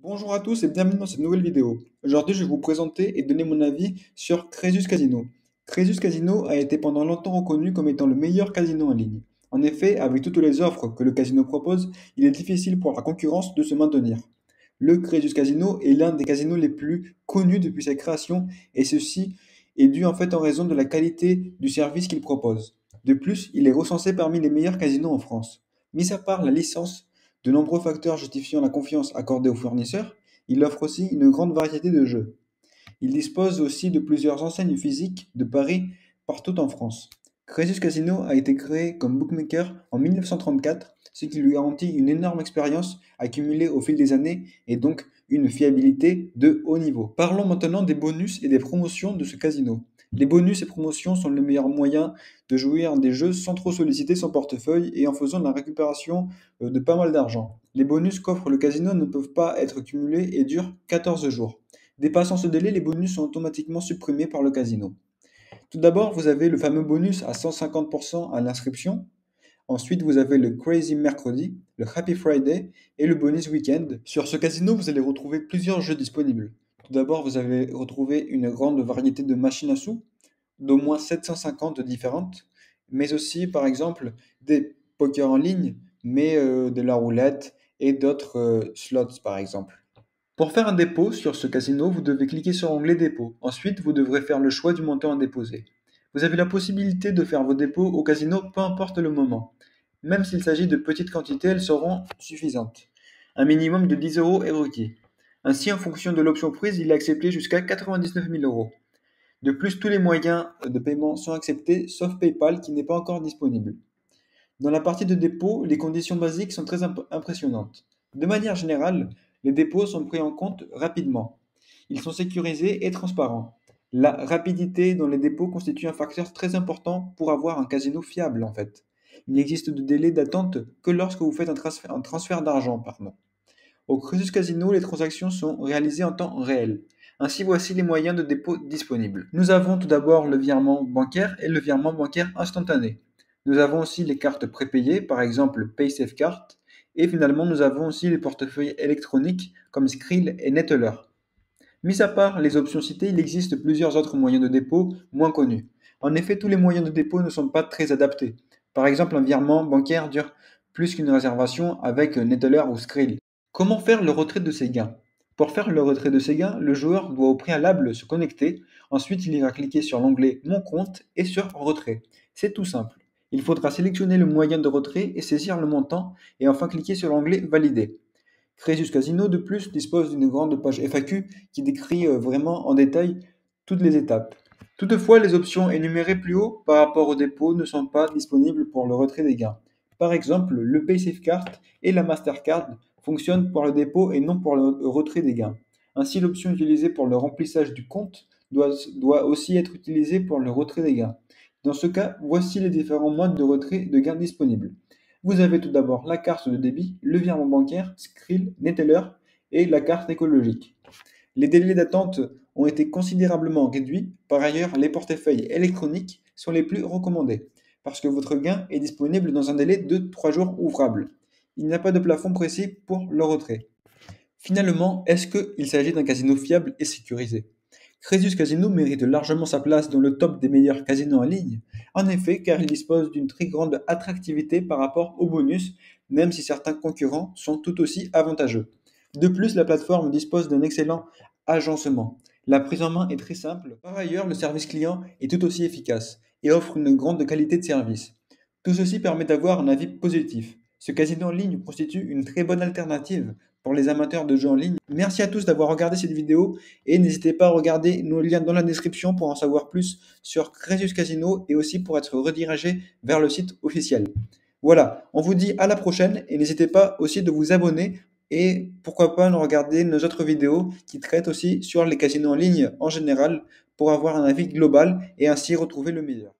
Bonjour à tous et bienvenue dans cette nouvelle vidéo. Aujourd'hui, je vais vous présenter et donner mon avis sur Crésus Casino. Crésus Casino a été pendant longtemps reconnu comme étant le meilleur casino en ligne. En effet, avec toutes les offres que le casino propose, il est difficile pour la concurrence de se maintenir. Le Crésus Casino est l'un des casinos les plus connus depuis sa création et ceci est dû en raison de la qualité du service qu'il propose. De plus, il est recensé parmi les meilleurs casinos en France. Mis à part la licence, de nombreux facteurs justifiant la confiance accordée aux fournisseurs, il offre aussi une grande variété de jeux. Il dispose aussi de plusieurs enseignes physiques de paris partout en France. Crésus Casino a été créé comme bookmaker en 1934, ce qui lui garantit une énorme expérience accumulée au fil des années et donc une fiabilité de haut niveau. Parlons maintenant des bonus et des promotions de ce casino. Les bonus et promotions sont le meilleur moyen de jouer à des jeux sans trop solliciter son portefeuille et en faisant la récupération de pas mal d'argent. Les bonus qu'offre le casino ne peuvent pas être cumulés et durent 14 jours. Dépassant ce délai, les bonus sont automatiquement supprimés par le casino. Tout d'abord, vous avez le fameux bonus à 150% à l'inscription. Ensuite, vous avez le Crazy Mercredi, le Happy Friday et le bonus Weekend. Sur ce casino, vous allez retrouver plusieurs jeux disponibles. Tout d'abord, vous allez retrouver une grande variété de machines à sous, d'au moins 750 différentes, mais aussi, par exemple, des pokers en ligne, mais de la roulette et d'autres slots, par exemple. Pour faire un dépôt sur ce casino, vous devez cliquer sur l'onglet Dépôt. Ensuite, vous devrez faire le choix du montant à déposer. Vous avez la possibilité de faire vos dépôts au casino peu importe le moment. Même s'il s'agit de petites quantités, elles seront suffisantes. Un minimum de 10 euros est requis. Ainsi, en fonction de l'option prise, il est accepté jusqu'à 99 000 euros. De plus, tous les moyens de paiement sont acceptés, sauf PayPal qui n'est pas encore disponible. Dans la partie de dépôt, les conditions basiques sont très impressionnantes. De manière générale, les dépôts sont pris en compte rapidement. Ils sont sécurisés et transparents. La rapidité dans les dépôts constitue un facteur très important pour avoir un casino fiable en fait. Il n'existe de délai d'attente que lorsque vous faites un transfert d'argent. Pardon. Au Cruzus Casino, les transactions sont réalisées en temps réel. Ainsi, voici les moyens de dépôt disponibles. Nous avons tout d'abord le virement bancaire et le virement bancaire instantané. Nous avons aussi les cartes prépayées, par exemple PaySafeCard. Et finalement, nous avons aussi les portefeuilles électroniques comme Skrill et Neteller. Mis à part les options citées, il existe plusieurs autres moyens de dépôt moins connus. En effet, tous les moyens de dépôt ne sont pas très adaptés. Par exemple, un virement bancaire dure plus qu'une réservation avec Neteller ou Skrill. Comment faire le retrait de ses gains? Pour faire le retrait de ses gains, le joueur doit au préalable se connecter. Ensuite, il ira cliquer sur l'onglet Mon compte et sur Retrait. C'est tout simple. Il faudra sélectionner le moyen de retrait et saisir le montant et enfin cliquer sur l'onglet Valider. Crésus Casino, de plus, dispose d'une grande page FAQ qui décrit vraiment en détail toutes les étapes. Toutefois, les options énumérées plus haut par rapport au dépôt ne sont pas disponibles pour le retrait des gains. Par exemple, le PaySafeCard et la Mastercard fonctionnent pour le dépôt et non pour le retrait des gains. Ainsi, l'option utilisée pour le remplissage du compte doit aussi être utilisée pour le retrait des gains. Dans ce cas, voici les différents modes de retrait de gains disponibles. Vous avez tout d'abord la carte de débit, le virement bancaire, Skrill, Neteller et la carte écologique. Les délais d'attente ont été considérablement réduits. Par ailleurs, les portefeuilles électroniques sont les plus recommandés parce que votre gain est disponible dans un délai de 3 jours ouvrables. Il n'y a pas de plafond précis pour le retrait. Finalement, est-ce qu'il s'agit d'un casino fiable et sécurisé? Crésus Casino mérite largement sa place dans le top des meilleurs casinos en ligne, en effet car il dispose d'une très grande attractivité par rapport aux bonus, même si certains concurrents sont tout aussi avantageux. De plus, la plateforme dispose d'un excellent agencement. La prise en main est très simple. Par ailleurs, le service client est tout aussi efficace et offre une grande qualité de service. Tout ceci permet d'avoir un avis positif. Ce casino en ligne constitue une très bonne alternative pour les amateurs de jeux en ligne. Merci à tous d'avoir regardé cette vidéo et n'hésitez pas à regarder nos liens dans la description pour en savoir plus sur Crésus Casino et aussi pour être redirigé vers le site officiel. Voilà, on vous dit à la prochaine et n'hésitez pas aussi de vous abonner et pourquoi pas nous regarder nos autres vidéos qui traitent aussi sur les casinos en ligne en général pour avoir un avis global et ainsi retrouver le meilleur.